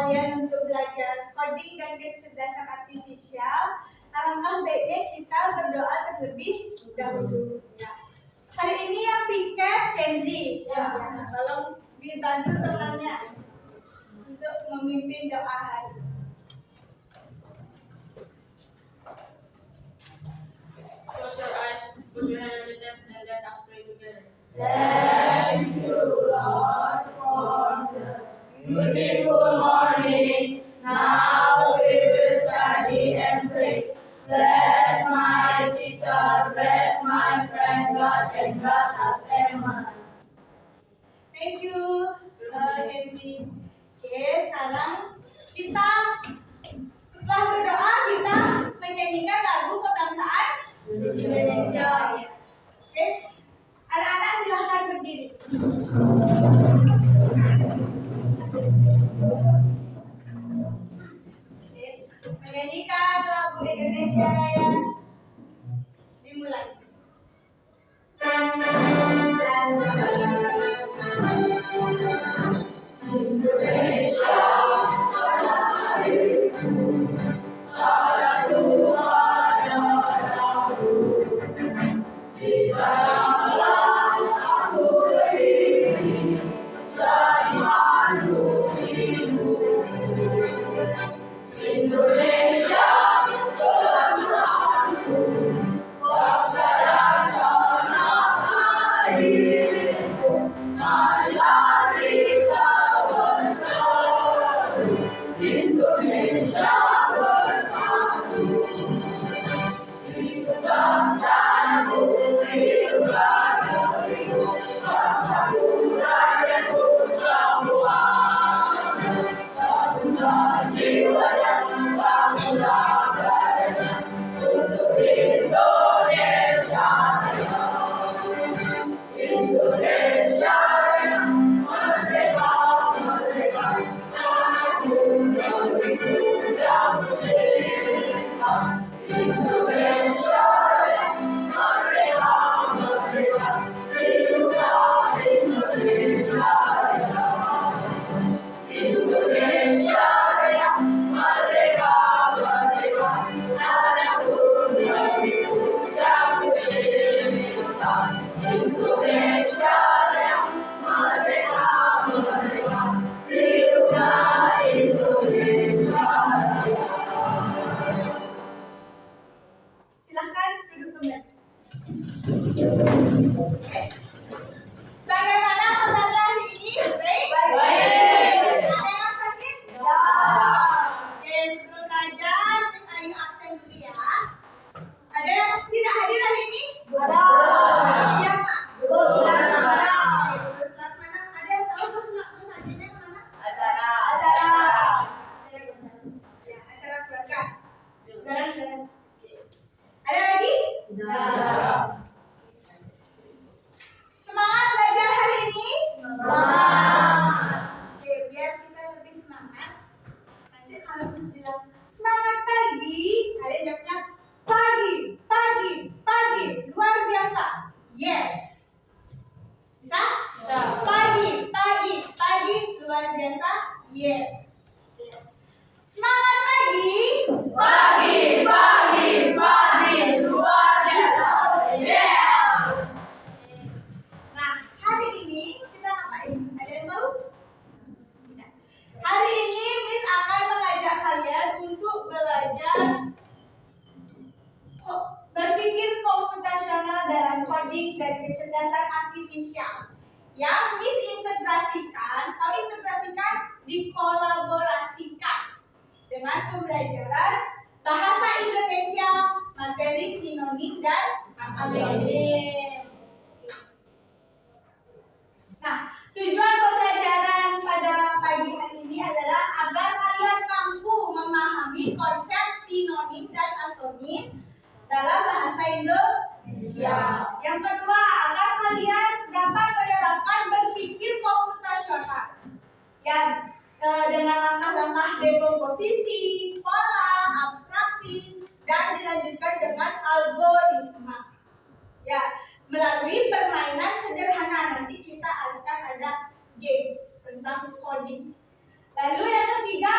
kalian untuk belajar coding dan kecerdasan artifisial, alangkah baiknya kita berdoa terlebih dahulu. Ya. Hari ini yang piket Kenzi. Ya. Tolong dibantu temannya untuk memimpin doa hari. Close your eyes, put your hand on your chest, and let us pray together. Thank you, Lord, for the beautiful morning. Now we will study and pray. Bless my teacher, bless my friend, God, and God us, amen. Thank you, Kenzi. Oke, sekarang kita setelah berdoa kita menyanyikan lagu kebangsaan Indonesia. Oke, anak-anak silahkan berdiri. Oke, menyanyikan lagu Indonesia Raya. Dimulai. Indonesia, tanahku, tanah Tuhan darahku. Di sanalah aku berdiri, jadi mandu ibu. Indonesia, bangsaku, bangsa dan tanah airku. Marilah kita bersatu, Indonesia bersatu. Hiduplah tanahku, hiduplah negeriku, bangsaku, rakyatku semua. Bangunlah jiwa dan bangunlah badannya untuk Indonesia Raya. Indonesia Raya, merdeka, merdeka, tanahku, negeriku yang cinta. Indonesia Raya, merdeka, merdeka, hiduplah Indonesia Raya. Indonesia Raya, merdeka, merdeka, tanahku, negeriku yang cinta. Indonesia Raya, merdeka, merdeka, hiduplah Indonesia Raya. Silahkan duduk kembali. Oke. Bagaimana kabar hari ini? Baik? Baik. Ada yang sakit? Ya. Oke, sebelum belajar, Miss Ayu absen dulu ya. Ada yang tidak hadir hari ini? Ada. Siapa? Gus Laksmana. Oke, Gus Laksmana. Ada yang tahu Gus hadirnya kemana? Acara. Ya, acara keluarga. Oke. Ada lagi? Tidak. Semangat belajar hari ini? Semangat. Oke, biar kita lebih semangat. Nanti kalau Miss bilang semangat pagi, kalian jawabnya pagi, pagi, pagi, luar biasa. Yes. Bisa? Bisa. Pagi, pagi, pagi, luar biasa. Yes. Semangat pagi. Pagi, pagi, pagi, luar biasa. Yeah. Nah, hari ini kita ngapain? Ada yang tahu? Tidak. Hari ini Miss akan mengajak kalian untuk belajar berpikir komputasional dalam coding dan kecerdasan artifisial. Yang Miss integrasikan, atau integrasikan dikolaborasikan dengan pembelajaran bahasa Indonesia, materi sinonim dan akronim. Nah, tujuan pembelajaran pada pagi hari ini adalah agar kalian mampu memahami konsep sinonim dan antonim dalam bahasa Indonesia. Yang kedua, agar kalian dapat menerapkan berpikir komputasional yang dengan langkah-langkah dekomposisi, pola, abstraksi, dan dilanjutkan dengan algoritma. Ya, melalui permainan sederhana nanti kita akan ada games tentang coding. Lalu yang ketiga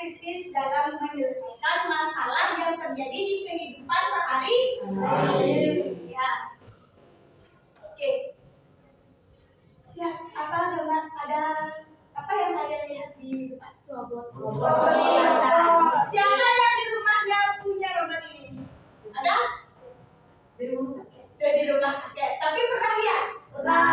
kritis dalam menyelesaikan masalah yang terjadi di kehidupan sehari-hari. Ya. Oke. Siap. Apa dengan ada apa yang kalian lihat di depan? Robot. Siapa yang di rumahnya punya robot ini? Ada? Di rumah. Di rumah. Ya, tapi pernah lihat? Pernah.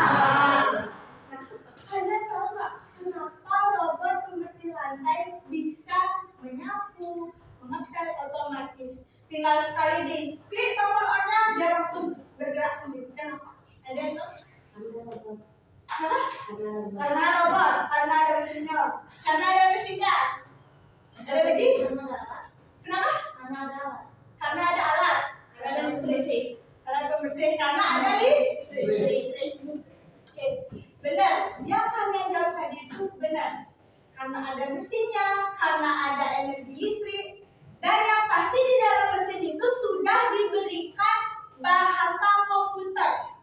Nah, kalian tahu nggak kenapa robot pembersih lantai bisa menyapu, mengepel otomatis? Tinggal sekali di klik tombol on-nya, dia langsung bergerak sendiri. Kenapa? Ada yang tahu? Kenapa? Karena robot, karena ada mesinnya. Karena ada mesinnya. Ada lagi? Kenapa? Karena ada alat. Karena ada listrik. Alat pembersih, karena ada listrik. Oke, benar. Yang kalian jawab tadi itu benar. Karena ada mesinnya, karena ada energi listrik, dan yang pasti di dalam mesin itu sudah diberikan bahasa komputer.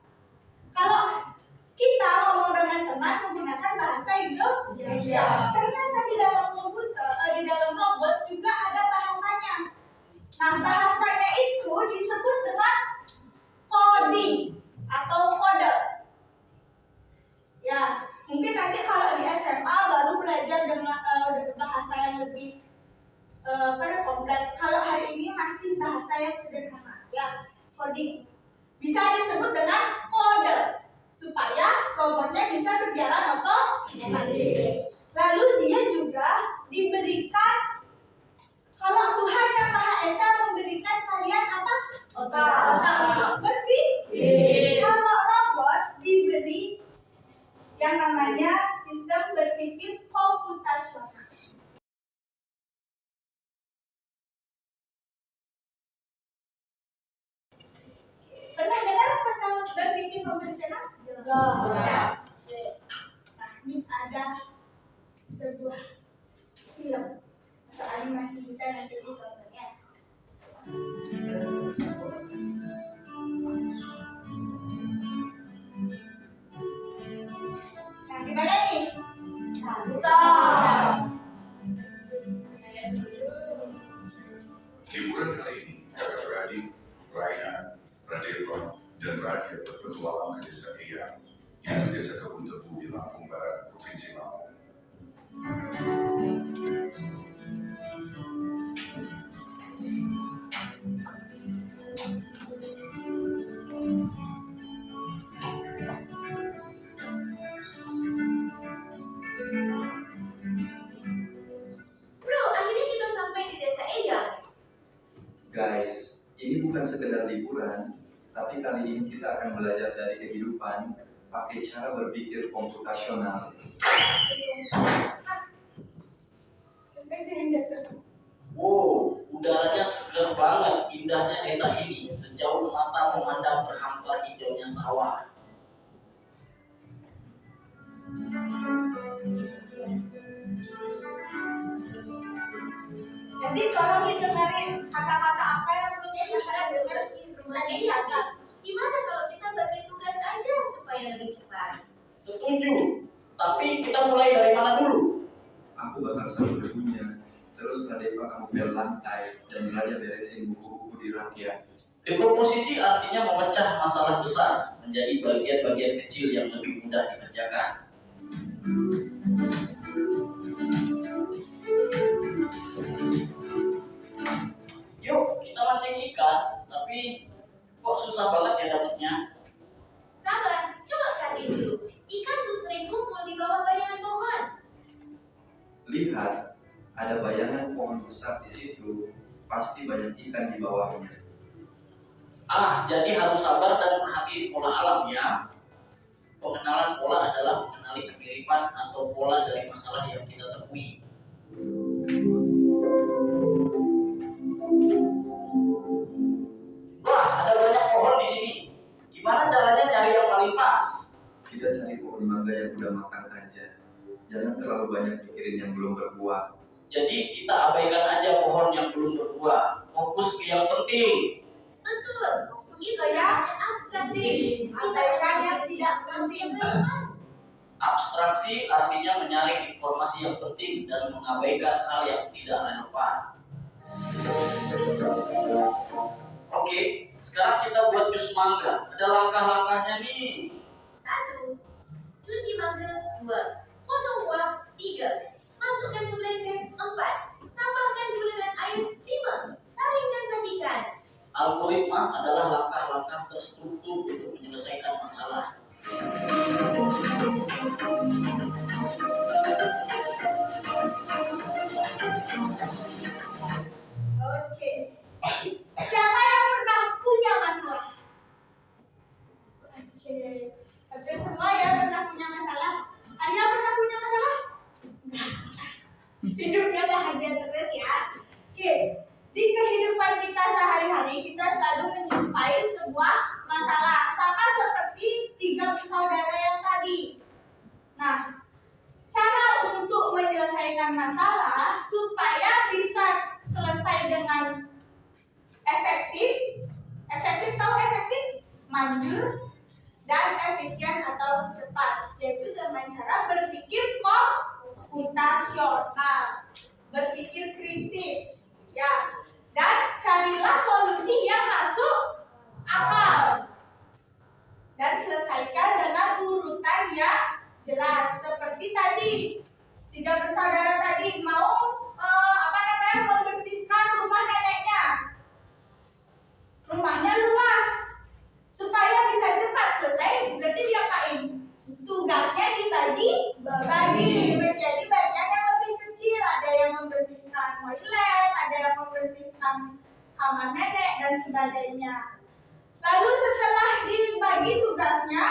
Kalau kita ngomong dengan teman menggunakan bahasa Indonesia, ternyata di dalam komputer, di dalam robot juga ada bahasanya. Nah, bahasanya itu disebut dengan coding atau kode. Ya, mungkin nanti kalau di SMA baru belajar dengan bahasa yang lebih kompleks. Kalau hari ini masih bahasa yang sederhana, ya, coding. Bisa disebut dengan kode supaya robotnya bisa berjalan otomatis. Lalu dia juga diberikan, kalau Tuhan yang Maha Esa memberikan kalian apa? Otak untuk berpikir. Kalau robot diberi yang namanya sistem berpikir komputasional. Pernah dengar kata berpikir komputasional? Ya. Nah, Miss ada sebuah film atau animasi, bisa nanti ditontonnya. Nah, gimana nih? Liburan kali ini, kakak-beradik, Raihan, Radeva, dan Radia berpetualang ke desa Eyang, yaitu desa Kebun Tebu di Lampung Barat, Provinsi Lampung. Bro, akhirnya kita sampai di desa Eyang. Guys, ini bukan sekedar liburan, tapi kali ini kita akan belajar dari kehidupan pakai cara berpikir komputasional. Sampai dia jatuh. Wow, udaranya segar banget, indahnya desa ini. Sejauh mata memandang berhampa hijaunya sawah. Jadi tolong didengarin kata-kata apa yang belum Jadi kita bersihin rumah Eyang. Gimana kalau kita bagi tugas aja supaya lebih cepat? Setuju, tapi kita mulai dari mana dulu? Aku bakal sapu debunya, terus Radeva kamu bel lantai, dan Raja beresin buku-buku di rakyat. Dekomposisi artinya memecah masalah besar menjadi bagian-bagian kecil yang lebih mudah dikerjakan. Yuk, kita mancing ikan, tapi kok susah banget ya dapetnya? Sabar, coba perhatiin dulu. Ikan tuh sering kumpul di bawah bayangan pohon. Lihat, ada bayangan pohon besar di situ, pasti banyak ikan di bawahnya. Jadi harus sabar dan perhatiin pola alam ya. Pengenalan pola adalah mengenali kemiripan atau pola dari masalah yang kita temui. Wah, ada banyak pohon di sini. Gimana caranya cari yang paling pas? Kita cari pohon mangga yang udah makan aja. Jangan terlalu banyak mikirin yang belum berbuah. Jadi kita abaikan aja pohon yang belum berbuah. Fokus ke yang penting. Betul. Itu ya. namanya abstraksi. Kita Abaikan yang tidak tidak masih penting. relevan. Abstraksi artinya menyaring informasi yang penting dan mengabaikan hal yang tidak relevan. Oke, sekarang kita buat jus mangga. Ada langkah-langkahnya nih. 1. Cuci mangga. 2. Potong buah. 3. Masukkan ke blender. 4. Tambahkan gula dan air. 5. Saring dan sajikan. Algoritma adalah langkah-langkah terstruktur untuk menyelesaikan masalah. Oke. Siapa yang pernah punya masalah? Oke. Hampir semua ya pernah punya masalah. Arya pernah punya masalah? Hidupnya bahagia terus ya. Oke. Di kehidupan kita sehari-hari kita selalu menjumpai sebuah masalah sama seperti 3 bersaudara yang tadi. Nah, cara untuk menyelesaikan masalah supaya bisa selesai dengan efektif, tahu efektif, manjur, dan efisien atau cepat, yaitu dengan cara berpikir komputasional, berpikir kritis, ya, dan carilah solusi yang masuk akal, dan selesaikan dengan urutan yang jelas. Seperti tadi, 3 bersaudara tadi mau membersihkan rumah neneknya. Rumahnya luas, supaya bisa cepat selesai, berarti diapain? Tugasnya dibagi menjadi bagian yang lebih kecil. Ada yang membersihkan toilet, ada yang membersihkan kamar nenek dan sebagainya. Lalu setelah dibagi tugasnya,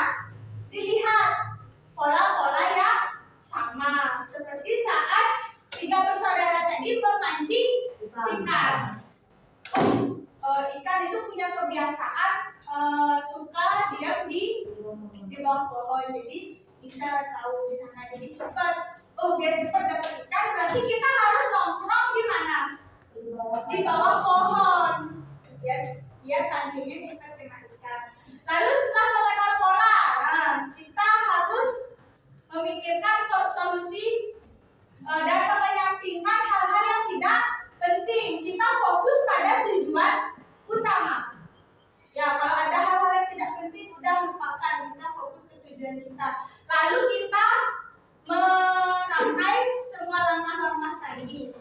dilihat pola-pola yang sama, seperti saat 3 bersaudara tadi memancing ikan. Ikan itu punya kebiasaan suka diam di bawah pohon, jadi bisa tahu di sana, jadi cepat. Biar cepat dapat ikan, berarti kita harus nongkrong di mana? Di bawah pohon. Biar pancingnya cepat kena ikan. Lalu setelah mengenal pola, kita harus memikirkan solusi dan menyampingkan hal-hal yang tidak penting. Kita fokus pada tujuan utama. Ya, kalau ada hal-hal yang tidak penting, udah lupakan. Kita fokus ke tujuan kita. Lalu kita merangkai semua langkah-langkah tadi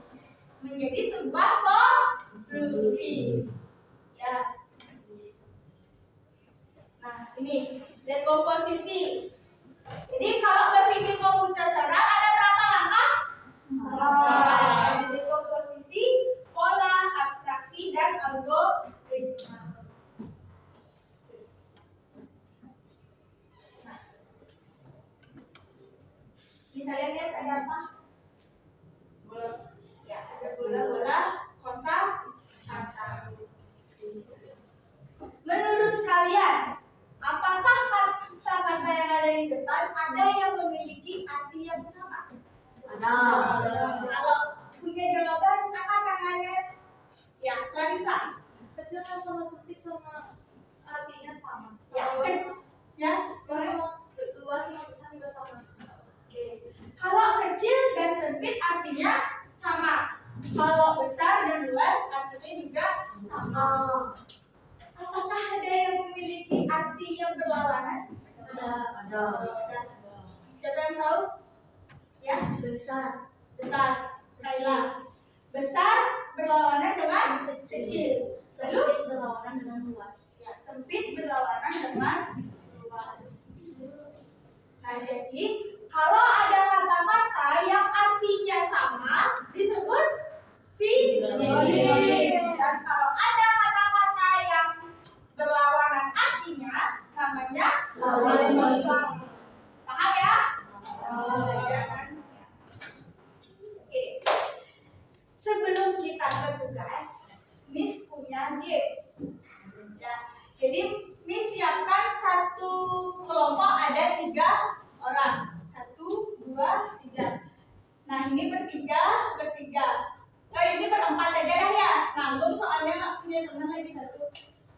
menjadi sebuah solusi. Ya. Nah, ini dekomposisi. Jadi kalau berpikir komputasional ada berapa langkah? Ada dekomposisi, pola, abstraksi, dan algoritma. Nah, kita lihat ada apa? Ya, ada bola-bola, kosa, kata. Menurut kalian, apakah kata-kata yang ada di depan ada yang memiliki arti yang sama? Ada. Kalau punya jawaban, angkat tangannya. Ya, Larissa. Kecil kan sama sempit sama artinya sama. Ya, Luas sama besar juga sama. Oke. Kalau kecil dan sempit artinya sama. Kalau besar dan luas artinya juga sama. Apakah ada yang memiliki arti yang berlawanan? Ada. Siapa yang tahu? Ya, Besar. besar. Kaila. Besar berlawanan dengan kecil. Lalu Berlawanan dengan luas. ya, sempit berlawanan dengan luas. Nah, jadi kalau ada kata-kata yang artinya sama disebut sinonim. Dan kalau ada kata-kata yang berlawanan artinya namanya lawanan. Paham ya? Ya kan? Oke. Sebelum kita ke tugas, Miss punya games. Ya. Jadi Miss siapkan satu kelompok ada 3 orang. 1, 2, 3. Nah, ini bertiga. Ini berempat aja dah ya. Nanggung soalnya nggak punya teman lagi 1.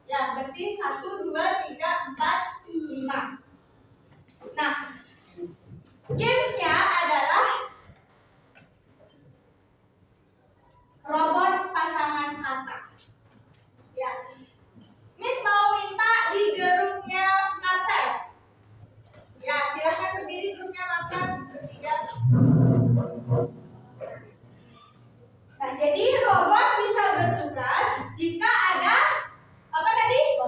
Ya, berarti 1, 2, 3, 4, 5. Nah, Gamesnya adalah robot pasangan kata. Ya, Miss mau minta di grupnya Marcel. Ya, silahkan berdiri grupnya Marcel bertiga. Nah, jadi robot bisa bertugas jika ada apa tadi?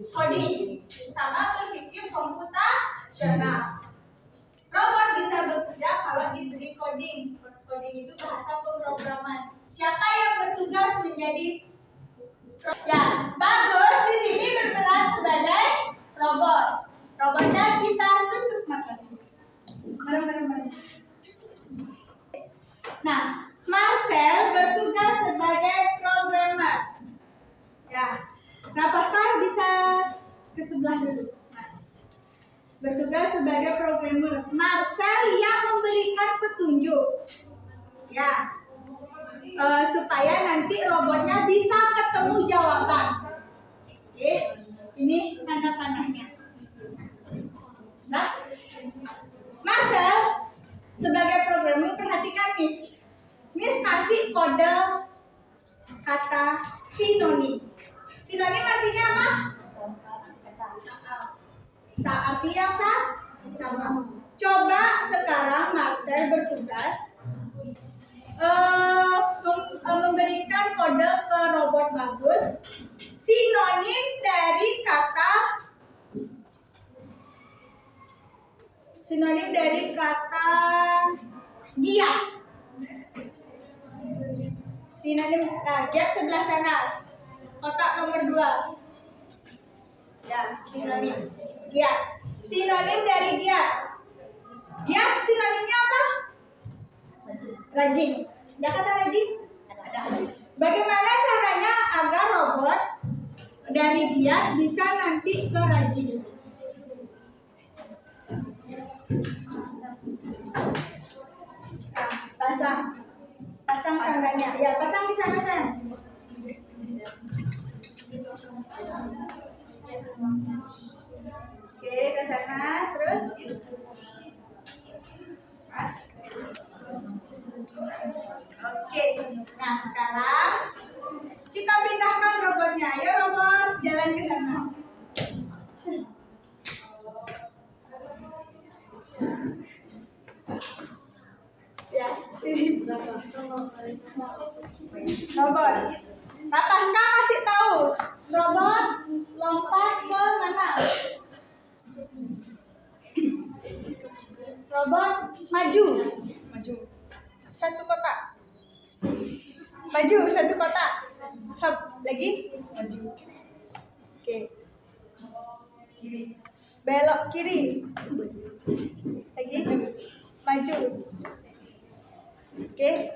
Coding. Sama berpikir komputasional. Robot bisa bekerja kalau diberi coding. Coding itu bahasa pemrograman. Siapa yang bertugas menjadi ya, bagus di sini berperan sebagai robot. Robotnya kita tutup matanya. Mana. Nah, Marcel bertugas sebagai programmer. Ya. Nah, Pascal bisa ke sebelah dulu. Nah, bertugas sebagai programmer. Marcel yang memberikan petunjuk. Ya. Supaya nanti robotnya bisa ketemu jawaban. Oke. Ini tanda-tandanya. Nah, Marcel sebagai programmer, perhatikan Miss. Miss kasih kode kata sinonim. Sinonim artinya apa? Arti yang sama. Coba sekarang Marcel bertugas memberikan kode ke robot bagus sinonim dari kata giat. Sinonim giat sebelah sana. Kotak nomor 2. Ya, sinonim. Giat. Sinonim dari giat. Giat sinonimnya apa? Rajin. Ada kata rajin? Ada. Bagaimana caranya agar robot dari giat bisa nanti ke rajin? Nah, pasang tandanya. Ya, pasang di sana, sayang. Oke, ke sana terus. Oke. Nah, sekarang kita pindahkan robotnya. Ayo robot, jalan ke sana. Ya, sini. Robot. Nah, Pasca kasih tahu. Robot lompat ke mana? Robot maju. Satu kotak. Maju satu kotak. Hop, lagi. Maju. Oke. Belok kiri. Lagi. Maju. Oke,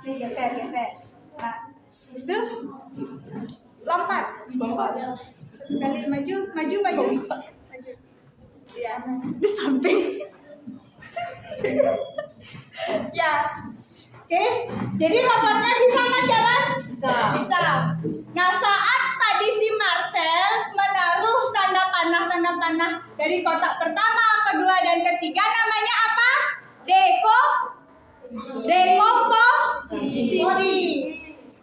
nih geser. Nah, habis itu lompat. Satu kali maju. Ya, di samping. Ya. Oke, jadi robotnya bisa kan jalan? Bisa. Nah, saat tadi si Marcel menaruh tanda panah dari kotak pertama, kedua, dan ketiga, namanya apa? Dekomposisi.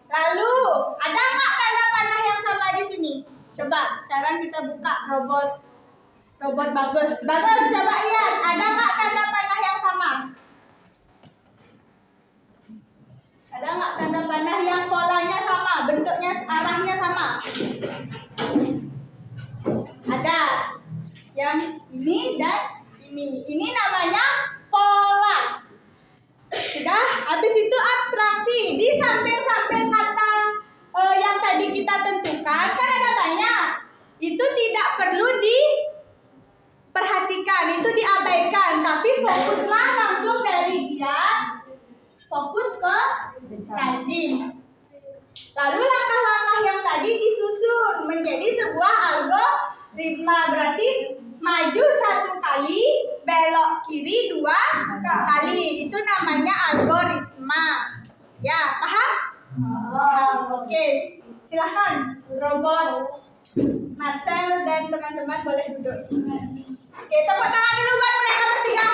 Lalu, ada nggak tanda panah yang sama di sini? Coba, sekarang kita buka robot bagus. Bagus, coba lihat. Ada nggak tanda panah yang sama? Ada nggak tanda panah yang polanya sama, bentuknya, arahnya sama? Ada. Yang ini dan ini. Ini namanya pola. Sudah, habis itu abstraksi. Di samping-samping kata yang tadi kita tentukan, kan ada banyak. Itu tidak perlu diperhatikan, itu diabaikan. Tapi fokuslah langsung dari giat, fokus ke rajin. Lalu langkah-langkah yang tadi disusun menjadi sebuah algoritma. Berarti maju 1 kali, belok kiri 2 kali. Itu namanya algoritma. Ya, paham? Oke, silahkan robot Marcel dan teman-teman boleh duduk. Oke, tepuk tangan dulu buat mereka bertiga.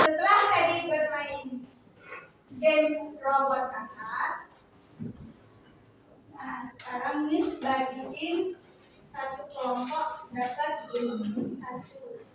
Setelah tadi bermain games robot kakak, nah sekarang Miss bagiin satu kelompok dapat satu.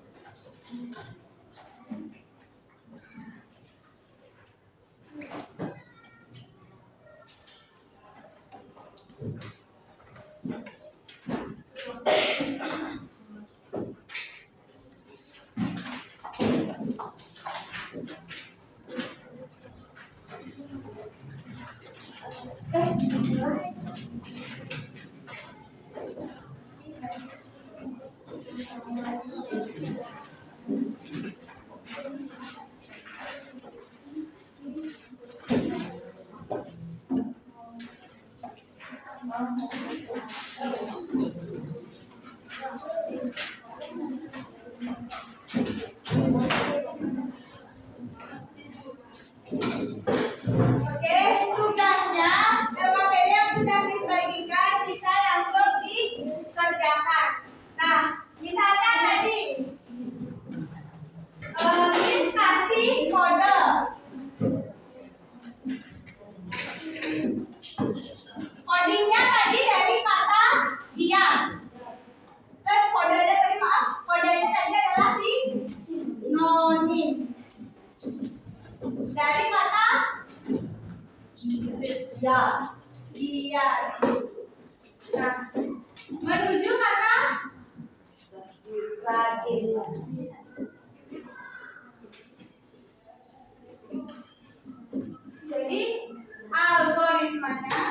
Oke, tugasnya LKPD yang sudah dibagikan bisa langsung dikerjakan. Nah, misalnya tadi Miss kasih kode. Codingnya tadi dari kata dia. Dan kodenya tadi kodenya tadi adalah sinonim. Dari kata ya, dia. Nah, menuju kata rajin. Jadi algoritmanya.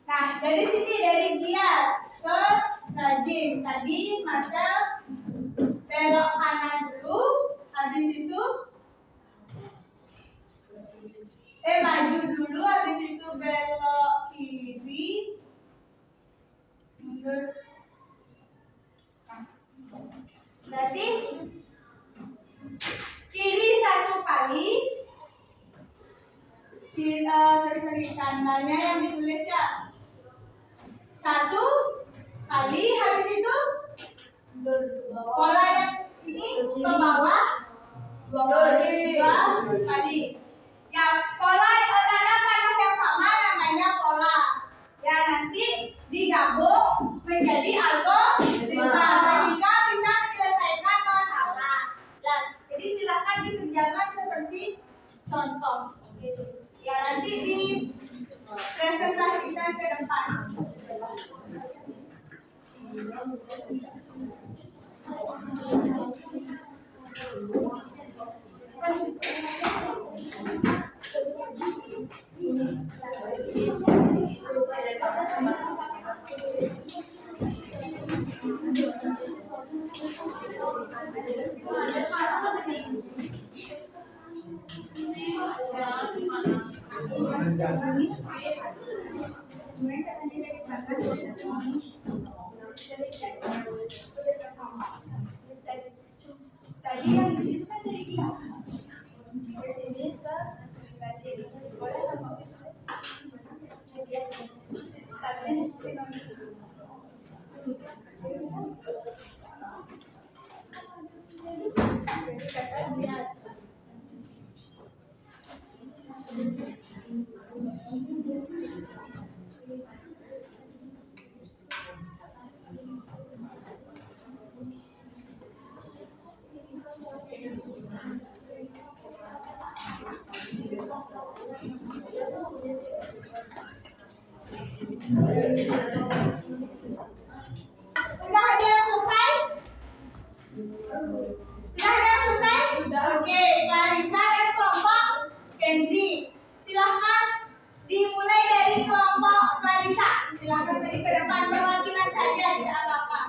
Nah, dari sini dari dia ke rajin. Tadi Marcel belok kanan dulu, habis itu maju dulu, habis itu belok kiri, mundur. Berarti kiri satu kali, tandanya yang ditulis ya. Satu kali, habis itu pola yang ini ke bawah dua kali. Ya, pola tanda panah yang sama namanya pola. Ya, nanti digabung menjadi algoritma sehingga bisa menyelesaikan masalah. Dan jadi silakan dikerjakan seperti contoh. Ya, nanti dipresentasikan ke depan. Tadi yang di situ kan dari dia. Ke sini ke sini. Boleh nggak Miss? Startnya sinonim. Jadi kata dia. Sudah ada yang selesai? Sudah ada yang selesai? Oke, Clarissa dan kelompok Kenzi. Silahkan dimulai dari kelompok Clarissa. Silahkan pergi ke depan perwakilan saja, tidak apa-apa.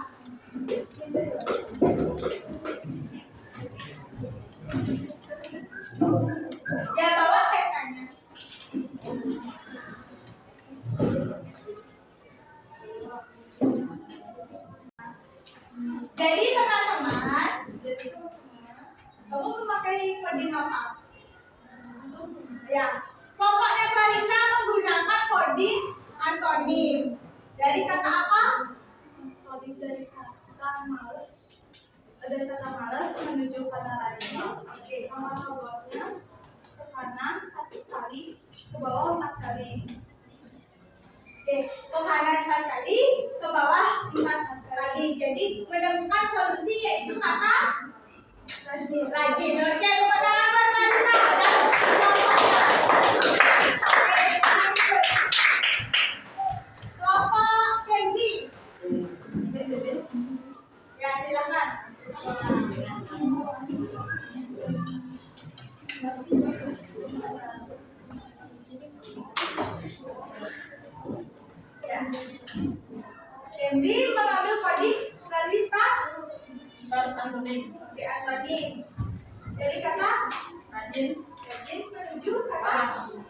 Ya, bawa petanya. Jadi teman-teman, kamu memakai coding apa? Ya, kelompoknya Clarissa menggunakan coding antonim. Dari kata apa? dari kata males, menuju kata rajin. Oke, nomor robotnya ke kanan 1 kali, ke bawah 4 kali. Oke, ke kanan 4 kali, ke bawah 4 kali. Jadi menemukan solusi yaitu kata rajin. Oke, tepuk tangan buat Marisa dan kelompoknya. Oke, kelompok Kenzi. Ya, silakan. Ya. Kenzi mengambil kodik dari start anonim. di anonim. Dari kata Rajin. menuju kata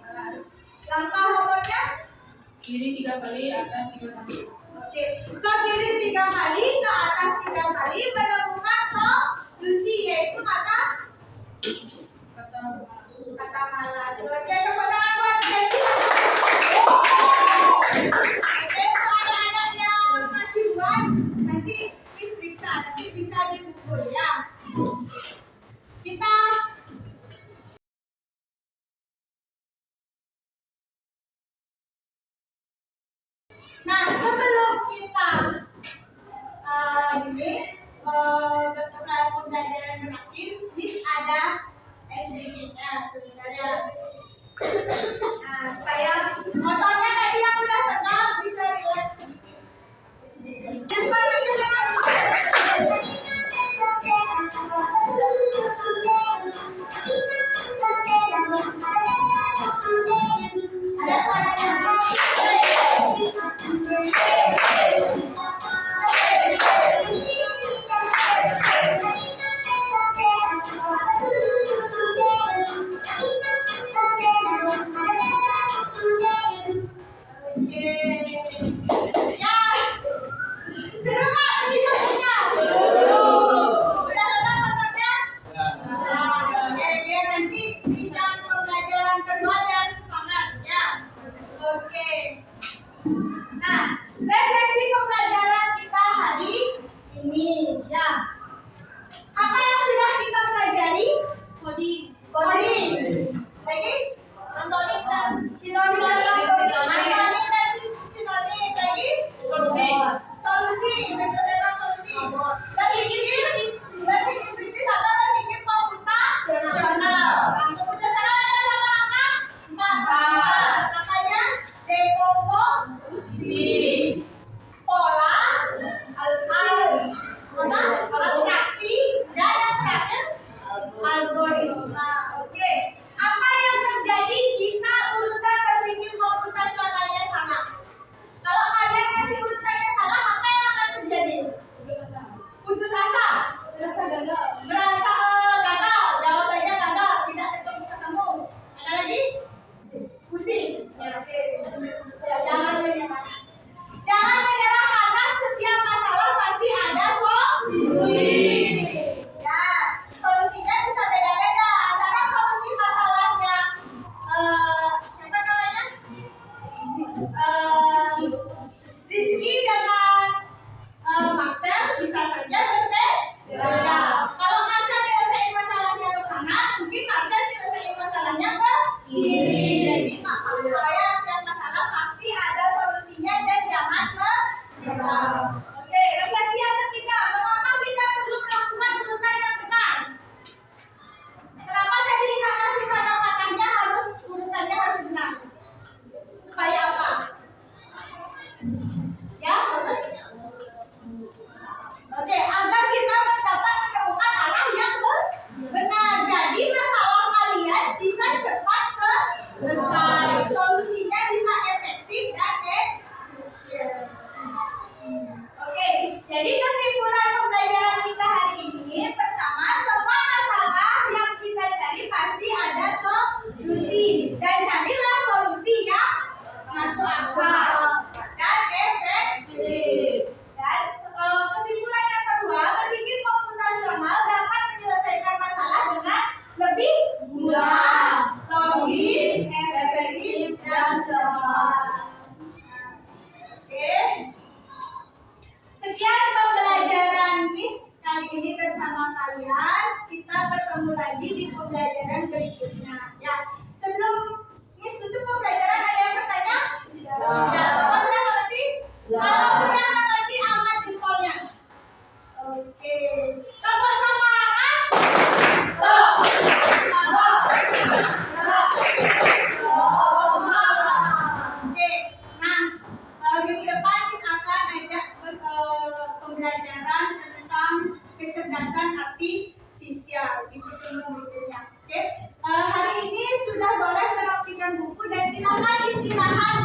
malas. Langkah robotnya Kiri 3 kali, atas 3 kali. oke, ke kiri 3 kali, ke atas 3 kali, menemukan solusi yaitu kata malas. Oke, tepuk tangan buat Kenzi. Oke, kalau ada yang masih buat, nanti periksa, nanti bisa dipukul ya. Kita Nah, sebelum kita bertukar pembelajaran menakdir, Miss ada SDG-nya sebenarnya. Nah, supaya motornya tadi yang udah pegang bisa relax sedikit. Yang paling ada suaranya. Nah, refleksi pembelajaran kita hari ini ya. Apa yang sudah kita pelajari? Coding. Lagi? Antonim dan sinonim. Antonim dan sinonim. Lagi? Solusi. Betul memang solusi. Berpikir kritis atau berpikir komputasional. Komputasional ada berapa langkah? 4. Makanya dekomposisi, pola, abstraksi, dan yang terakhir algoritma. Oke. Apa yang terjadi jika urutan berpikir komputasionalnya salah? Kalau kalian ngasih urutannya salah, apa yang akan terjadi? Putus asa. Merasa gagal. Jawabannya gagal, tidak ketemu. Ada lagi? Pusing. Oke. Ya, jangan menyerah. Jangan menyerah karena setiap masalah pasti ada solusi. Ya, solusinya bisa beda-beda. Antara solusi masalahnya siapa namanya? Rizky dengan Maxel bisa saja berbeda. Kalau Maxel nyelesain masalahnya ke kanan, mungkin Maxel nyelesain masalahnya ke kiri. Jadi makanya setiap masalah pasti ada solusinya dan jangan menyerah. Oke, refleksi yang ketiga, mengapa kita perlu ketemu lagi di pembelajaran berikutnya. Ya, sebelum Miss tutup pembelajaran ada yang bertanya? Ya, semua sudah mengerti? Kalau sudah mengerti, angkat jempolnya. Oke, tepuk semangat. Oke, nah minggu depan Miss akan ajak pembelajaran tentang kecerdasan artifisial di pertemuan berikutnya. Oke, hari ini sudah boleh merapikan buku dan silakan istirahat